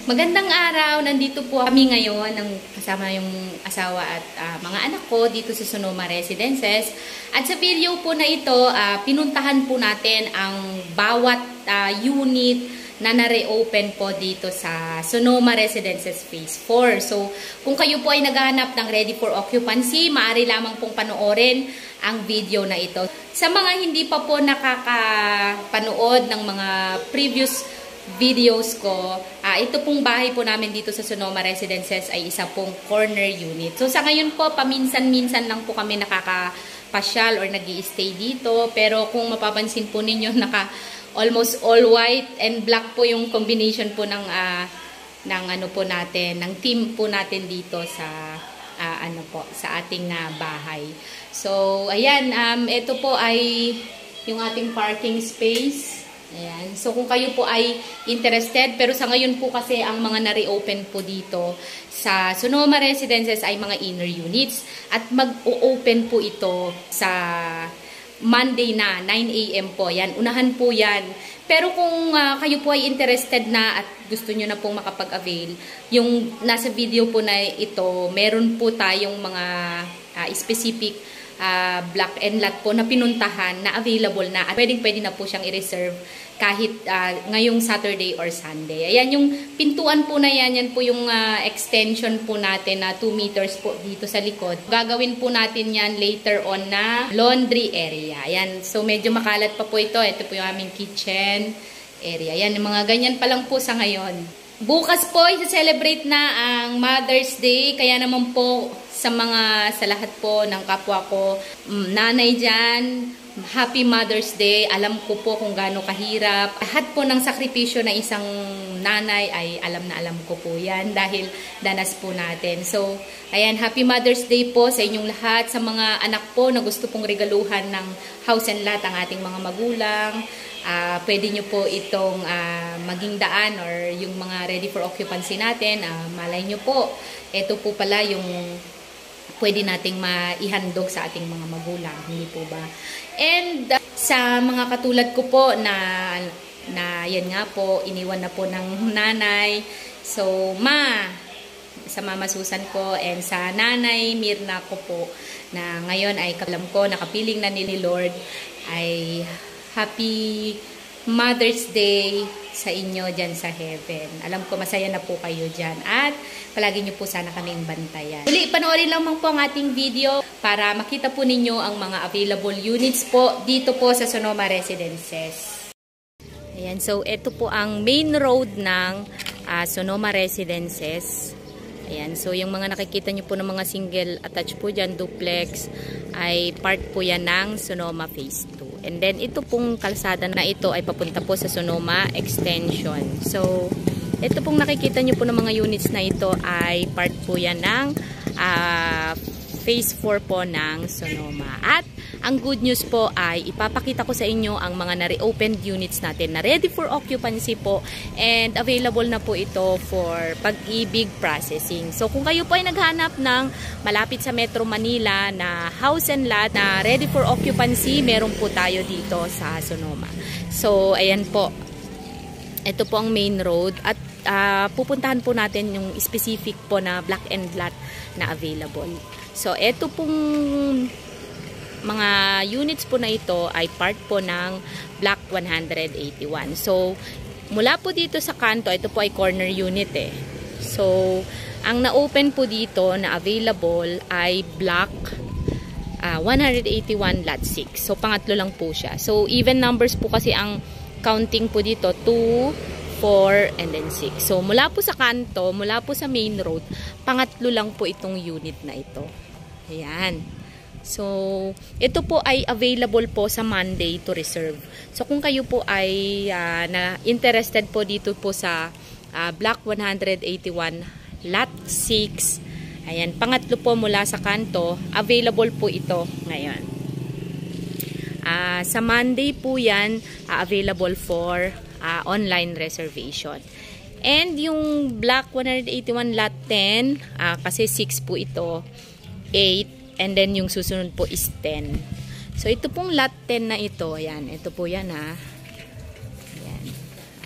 Magandang araw! Nandito po kami ngayon kasama yung asawa at mga anak ko dito sa Sonoma Residences. At sa video po na ito, pinuntahan po natin ang bawat unit na na-reopen po dito sa Sonoma Residences Phase 4. So, kung kayo po ay naghahanap ng ready for occupancy, maaari lamang pong panoorin ang video na ito. Sa mga hindi pa po nakakapanood ng mga previous videos ko, ito pong bahay po namin dito sa Sonoma Residences ay isa pong corner unit. So sa ngayon po, paminsan-minsan lang po kami nakakapasyal or nag-i-stay dito. Pero kung mapapansin po ninyo, almost all white and black po yung combination po ng ano po natin, ng team po natin dito sa sa ating bahay. So ayan, ito po ay yung ating parking space. Ayan. So, kung kayo po ay interested, pero sa ngayon po kasi ang mga na-reopen po dito sa Sonoma Residences ay mga inner units. At mag-o-open po ito sa Monday na, 9 AM po. Yan, unahan po yan. Pero kung kayo po ay interested na at gusto nyo na pong makapag-avail, yung nasa video po na ito, meron po tayong mga specific block and lot po na pinuntahan na available na at pwede na po siyang i-reserve kahit ngayong Saturday or Sunday. Ayan yung pintuan po na yan po yung extension po natin na 2 meters po dito sa likod. Gagawin po natin yan later on na laundry area. Ayan, so medyo makalat pa po ito. Ito po yung aming kitchen area. Ayan, yung mga ganyan pa lang po sa ngayon. Bukas po, i-celebrate na ang Mother's Day. Kaya naman po sa lahat po ng kapwa ko, nanay dyan, Happy Mother's Day. Alam ko po kung gaano kahirap. Lahat po ng sakripisyo ng isang nanay ay alam na alam ko po yan dahil danas po natin. So, ayan, Happy Mother's Day po sa inyong lahat. Sa mga anak po na gusto pong regaluhan ng house and lot ang ating mga magulang, pwede nyo po itong maging daan or yung mga ready for occupancy natin. Malay nyo po, ito po pala yung pwede nating maihandog sa ating mga magulang, hindi po ba? And sa mga katulad ko po na yan nga po, iniwan na po ng nanay. So, sa Mama Susan ko and sa Nanay Mirna ko po na ngayon ay alam ko, nakapiling na ni Lord, ay Happy Mother's Day sa inyo dyan sa heaven. Alam ko masaya na po kayo dyan at palagi nyo po sana kaming bantayan. Uli, panoorin lamang po ang ating video para makita po ninyo ang mga available units po dito po sa Sonoma Residences. Ayan, so ito po ang main road ng Sonoma Residences. Ayan, so yung mga nakikita nyo po ng mga single attached po dyan, duplex, ay part po yan ng Sonoma Phase 2. And then, ito pong kalsada na ito ay papunta po sa Sonoma Extension. So, ito pong nakikita nyo po ng mga units na ito ay part po yan ng Phase 4 po ng Sonoma. At, ang good news po ay ipapakita ko sa inyo ang mga na-reopened units natin na ready for occupancy po and available na po ito for pag-ibig processing. So kung kayo po ay naghanap ng malapit sa Metro Manila na house and lot na ready for occupancy, meron po tayo dito sa Sonoma. So ayan po. Ito po ang main road at pupuntahan po natin yung specific po na block and lot na available. So ito pong mga units po na ito ay part po ng Block 181. So, mula po dito sa kanto, ito po ay corner unit eh. So, ang na-open po dito na available ay Block 181 Lot 6. So, pangatlo lang po siya. So, even numbers po kasi ang counting po dito, 2, 4, and then 6. So, mula po sa kanto, mula po sa main road, pangatlo lang po itong unit na ito. Ayan. So, ito po ay available po sa Monday to reserve. So, kung kayo po ay interested po dito po sa Block 181 Lot 6, ayan, pangatlo po mula sa kanto, available po ito ngayon. Sa Monday po yan, available for online reservation. And yung Block 181 Lot 10, kasi 6 po ito, 8, and then yung susunod po is 10. So ito pong lot 10 na ito, ayan, ito po yan ha. Ayan,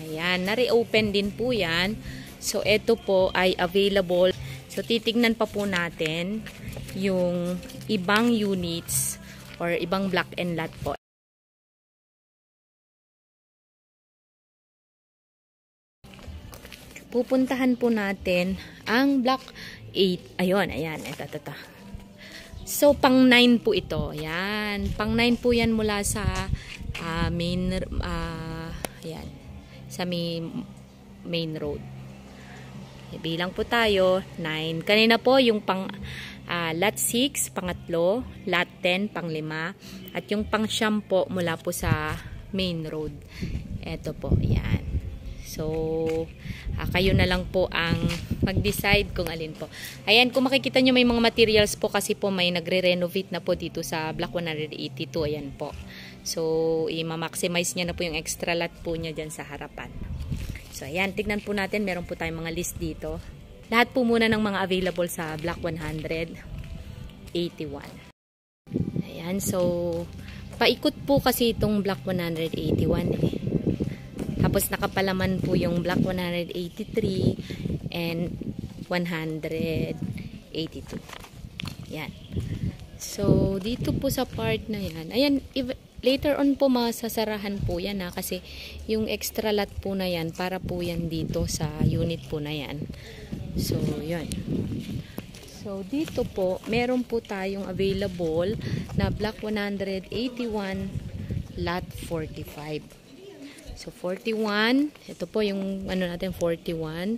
ayan, na-reopen din po yan. So, ito po ay available. So, titignan pa po natin yung ibang units or ibang block and lot po. Pupuntahan po natin ang block 8. Ayun, ayan. Ito. So, pang 9 po ito. Ayan. Pang 9 po yan mula sa ayan. Sa main road. Bilang po tayo, 9. Kanina po yung pang lot 6, pangatlo, lot 10, pang 5, at yung pang 10 po mula po sa main road. Ito po, yan. So, kayo na lang po ang mag-decide kung alin po. Ayan, kung makikita nyo may mga materials po kasi po may nagre-renovate na po dito sa Block 182. Ayan po. So, i-maximize niya na po yung extra lot po niya dyan sa harapan. So, ayan, tignan po natin. Meron po tayong mga list dito. Lahat po muna ng mga available sa Block 181. Ayan, so, paikot po kasi itong Block 181 eh. Tapos, nakapalaman po yung Block 183 and 182. Ayan. So, dito po sa part na yan. Ayan, later on po masasarahan po yan kasi yung extra lot po na yan para po yan dito sa unit po na yan. So, yun. So, dito po meron po tayong available na Block 181 lot 45. So, 41, ito po yung ano natin, 41,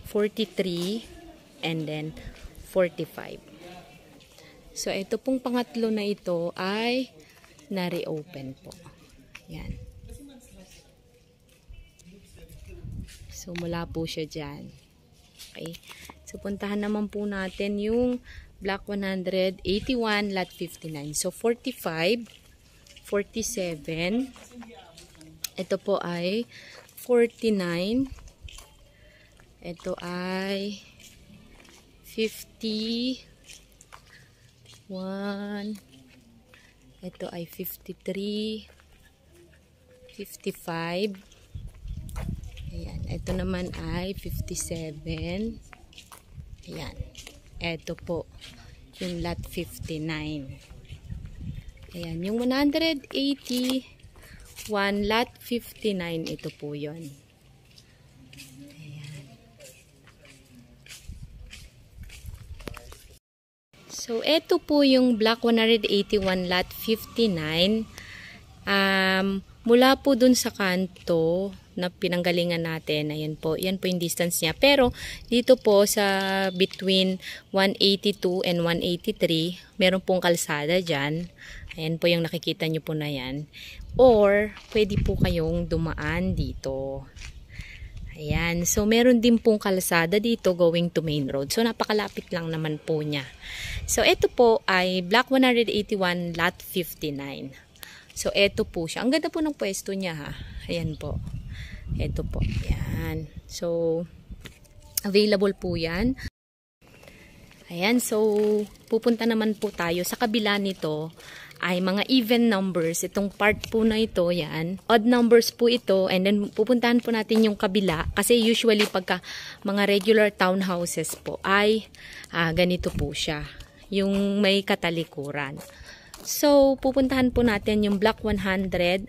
43, and then 45. So, ito pong pangatlo na ito ay na-reopen po. Yan. So, mula po siya dyan. Okay. So, puntahan naman po natin yung Block 181, lot 59. So, 45, 47, ito po ay 49, ito ay 51, ito ay 53, 55, ayan, ito naman ay 57, ayan, ito po yung lot 59, ayan, yung 180 lot 59, ito po yun. Ayan. So, ito po yung Block 181 lot 59. Mula po dun sa kanto na pinanggalingan natin, ayan po, yan po yung distance niya. Pero, dito po sa between 182 and 183, meron pong kalsada dyan. Ayan po yung nakikita nyo po na yan. Or, pwede po kayong dumaan dito. Ayan. So, meron din pong kalsada dito going to main road. So, napakalapit lang naman po niya. So, ito po ay Block 181 lot 59. So, ito po siya. Ang ganda po ng pwesto niya ha. Ayan po. Ito po. Ayan. So, available po yan. Ayan. So, pupunta naman po tayo sa kabila nito. Ay mga even numbers. Itong part po na ito, yan. Odd numbers po ito. And then, pupuntahan po natin yung kabila. Kasi usually, pagka mga regular townhouses po, ay ganito po siya. Yung may katalikuran. So, pupuntahan po natin yung Block 181,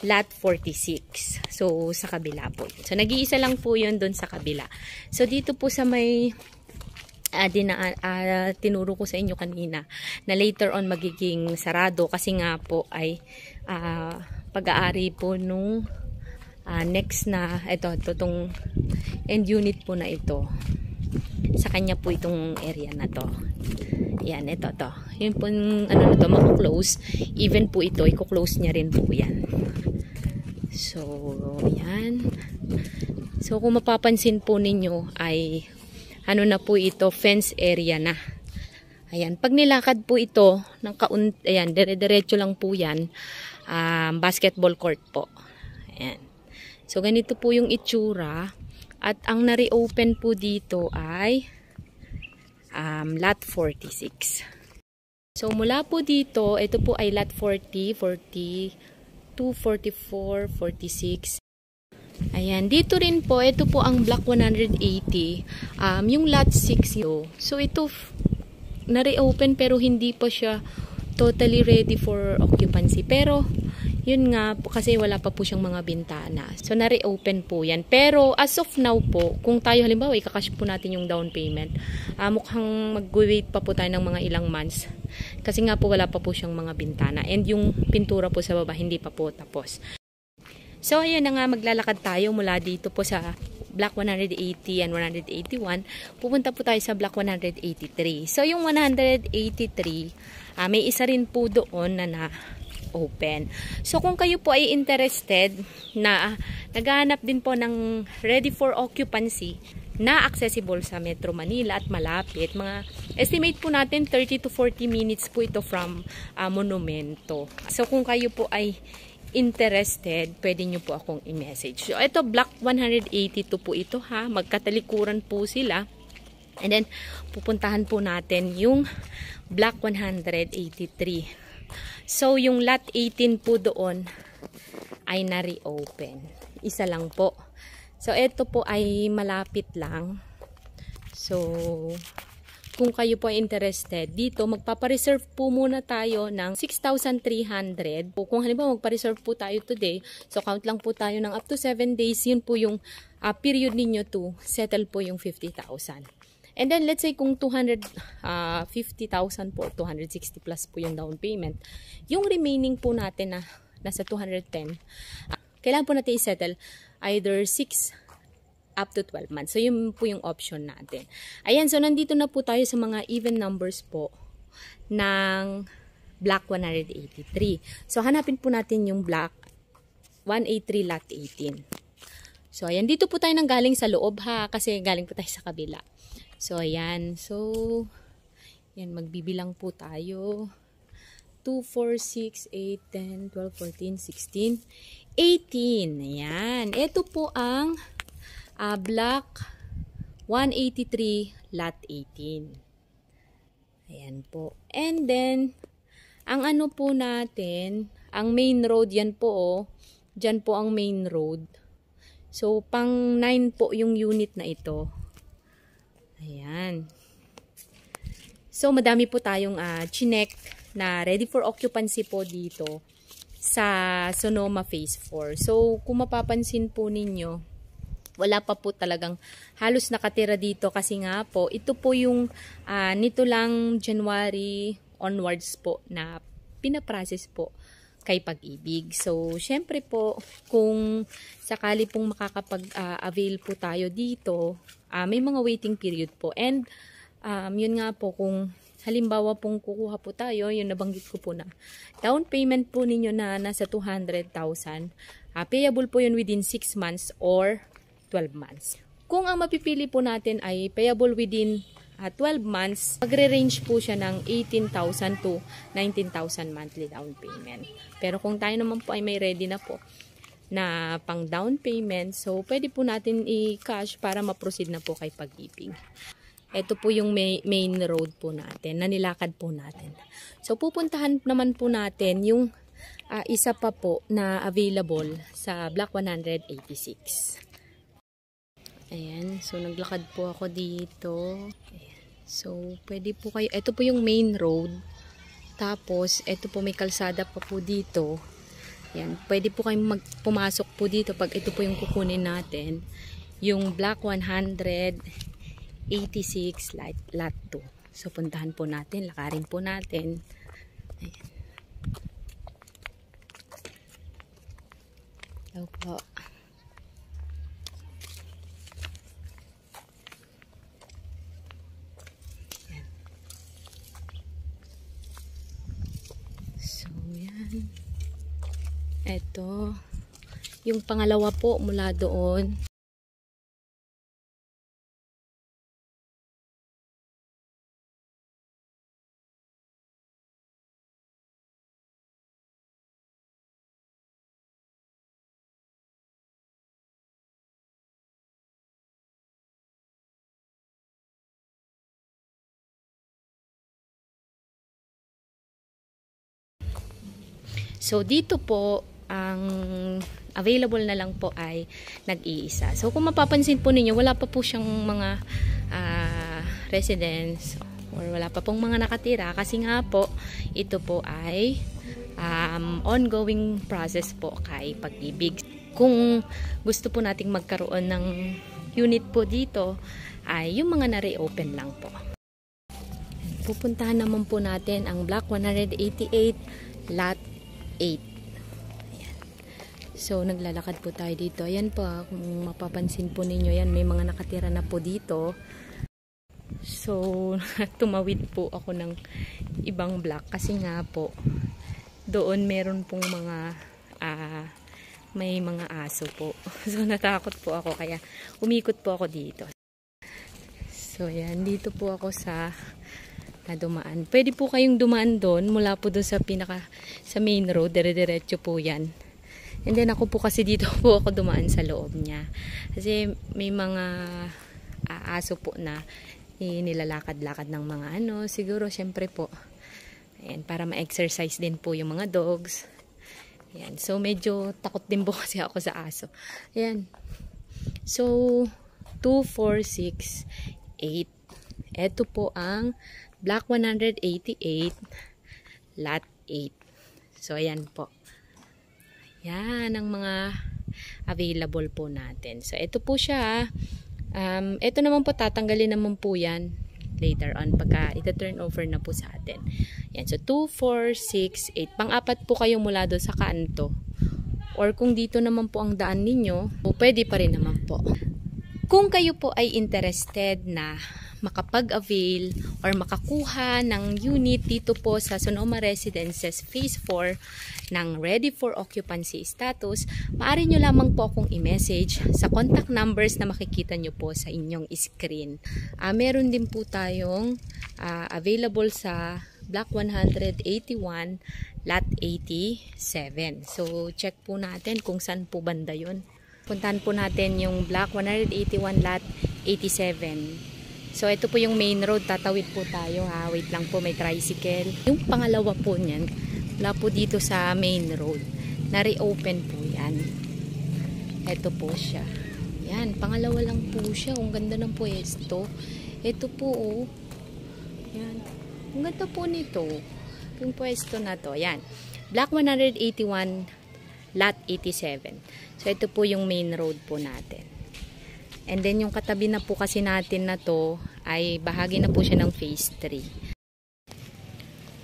lot 46. So, sa kabila po. So, nag-iisa lang po yun dun sa kabila. So, dito po sa may tinuro ko sa inyo kanina na later on magiging sarado kasi nga po ay pag-aari po nung next na itong end unit po na ito. Sa kanya po itong area na to. Yan, ito to. Yun po ano na to, mako-close. Even po ito, i-close niya rin po yan. So, yan. So, kung mapapansin po ninyo ay ano na po ito, fence area na. Ayan, pag nilakad po ito, ayan, dire-diretso lang po yan, basketball court po. Ayan. So, ganito po yung itsura. At ang na-reopen po dito ay lot 46. So, mula po dito, ito po ay lot 40, 42, 44, 46. Ayan, dito rin po, ito po ang Block 180, yung lot 6 yun. So ito, na-reopen pero hindi pa siya totally ready for occupancy. Pero, yun nga po, kasi wala pa po siyang mga bintana. So, na-reopen po yan. Pero, as of now po, kung tayo halimbawa, ikakash po natin yung down payment, mukhang mag-wait pa po tayo ng mga ilang months. Kasi nga po, wala pa po siyang mga bintana. And yung pintura po sa baba, hindi pa po tapos. So, ayan na nga, maglalakad tayo mula dito po sa Block 180 and 181. Pupunta po tayo sa Block 183. So, yung 183, may isa rin po doon na open. So, kung kayo po ay interested na naghahanap din po ng ready for occupancy na accessible sa Metro Manila at malapit, mga estimate po natin 30 to 40 minutes po ito from Monumento. So, kung kayo po ay interested, pwede nyo po akong i-message. So, ito, Block 182 po ito ha. Magkatalikuran po sila. And then, pupuntahan po natin yung Block 183. So, yung lot 18 po doon ay na-reopen. Isa lang po. So, ito po ay malapit lang. So, kung kayo po ay interested, dito magpapareserve po muna tayo ng 6,300. Kung halimbawa magpa-reserve po tayo today, so count lang po tayo ng up to 7 days, yun po yung period ninyo to settle po yung 50,000. And then let's say kung 250,000 po, 260 plus po yung down payment, yung remaining po natin na nasa 210, kailangan po natin i-settle either 6 up to 12 months. So, yun po yung option natin. Ayan, so nandito na po tayo sa mga even numbers po ng Block 183. So, hanapin po natin yung Block 183 lot 18. So, ayan, dito po tayo nang galing sa loob ha, kasi galing po tayo sa kabila. So, ayan. So, yan, magbibilang po tayo. 2, 4, 6, 8, 10, 12, 14, 16, 18. Ayan. Ito po ang Block 183 lot 18. Ayan po. And then, ang ano po natin, ang main road, yan po oh. Dyan po ang main road. So, pang 9 po yung unit na ito. Ayan. So, madami po tayong chinek na ready for occupancy po dito sa Sonoma Phase 4. So, kung mapapansin po ninyo, wala pa po talagang halos nakatira dito kasi nga po, ito po yung nito lang January onwards po na pinaprocess po kay Pag-ibig. So, syempre po, kung sakali pong makakapag-avail po tayo dito, may mga waiting period po. And, yun nga po, kung halimbawa pong kukuha po tayo, yun nabanggit ko po na down payment po ninyo na nasa 200,000, payable po yun within 6 months or 12 months. Kung ang mapipili po natin ay payable within 12 months, magre-range po siya ng 18,000 to 19,000 monthly down payment. Pero kung tayo naman po ay may ready na po na pang down payment, so pwede po natin i-cash para ma-proceed na po kay Pag-ibig. Ito po yung main road po natin, na nilakad po natin. So pupuntahan naman po natin yung isa pa po na available sa Block 186. Ayan, so naglakad po ako dito. Ayan. So, pwede po kayo, ito po yung main road. Tapos, ito po may kalsada pa po dito. Ayan, pwede po kayong pumasok po dito pag ito po yung kukunin natin. Yung Block 186 lot 2. So, puntahan po natin, lakarin po natin. Ayan. Ito po. Ito, yung pangalawa po mula doon. So, dito po, ang available na lang po ay nag-iisa. So kung mapapansin po ninyo, wala pa po siyang mga residents or wala pa pong mga nakatira kasi nga po ito po ay ongoing process po kay Pag-ibig. Kung gusto po nating magkaroon ng unit po dito ay yung mga na-reopen lang po. Pupuntahan naman po natin ang Block 188 Lot 8. So, naglalakad po tayo dito. Ayan po, kung mapapansin po ninyo, yan, may mga nakatira na po dito. So, tumawid po ako ng ibang block kasi nga po, doon meron pong mga, may mga aso po. So, natakot po ako, kaya umikot po ako dito. So, yan, dito po ako sa dumaan. Pwede po kayong dumaan doon, mula po doon sa sa main road, dire-diretso po yan. And then ako po kasi dito po ako dumaan sa loob niya. Kasi may mga aso po na nilalakad-lakad ng mga siguro syempre po. Ayan, para ma-exercise din po yung mga dogs. Ayan, so medyo takot din po kasi ako sa aso. Ayan. So 2, 4, 6, 8. Ito po ang Block 188 Lot 8. So ayan po. Yan ang mga available po natin. So, ito po siya. Ito naman po, tatanggalin naman po yan later on pagka ita-turn over na po sa atin. Yan. So, 2, 4, 6, 8. Pang-apat po kayo mula doon sa kanto. Or kung dito naman po ang daan ninyo, pwede pa rin naman po. Kung kayo po ay interested na makapag-avail or makakuha ng unit dito po sa Sonoma Residences Phase 4 ng Ready for Occupancy status, maaari nyo lamang po akong i-message sa contact numbers na makikita nyo po sa inyong screen. Meron din po tayong available sa Block 181 Lot 87. So, check po natin kung saan po banda yun. Puntahan po natin yung Block 181 Lot 87. So, ito po yung main road. Tatawid po tayo ha. Wait lang po, may tricycle. Yung pangalawa po niyan, wala po dito sa main road. Na-reopen po yan. Ito po siya. Yan, pangalawa lang po siya. Ang ganda ng pwesto. Ito po, oh. Yan. Ang ganda po nito. Yung pwesto na to. Yan. Block 181, Lot 87. So, ito po yung main road po natin. And then, yung katabi na po kasi natin na to ay bahagi na po siya ng Phase 3.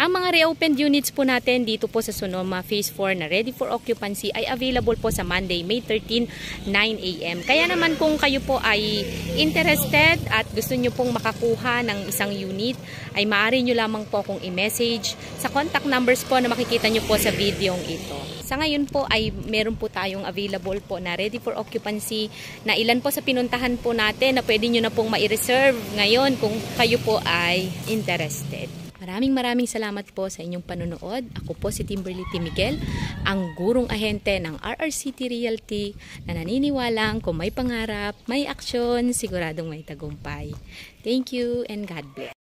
Ang mga reopened units po natin dito po sa Sonoma Phase 4 na ready for occupancy ay available po sa Monday, May 13, 9 a.m. Kaya naman kung kayo po ay interested at gusto nyo pong makakuha ng isang unit, ay maaari nyo lamang po akong i-message sa contact numbers po na makikita nyo po sa videong ito. Sa ngayon po ay meron po tayong available po na ready for occupancy na ilan po sa pinuntahan po natin na pwede nyo na pong ma-reserve ngayon kung kayo po ay interested. Maraming salamat po sa inyong panonood. Ako po si Timberly T. Miguel, ang gurong ahente ng RRCT Realty na naniniwalang kung may pangarap, may aksyon, siguradong may tagumpay. Thank you and God bless.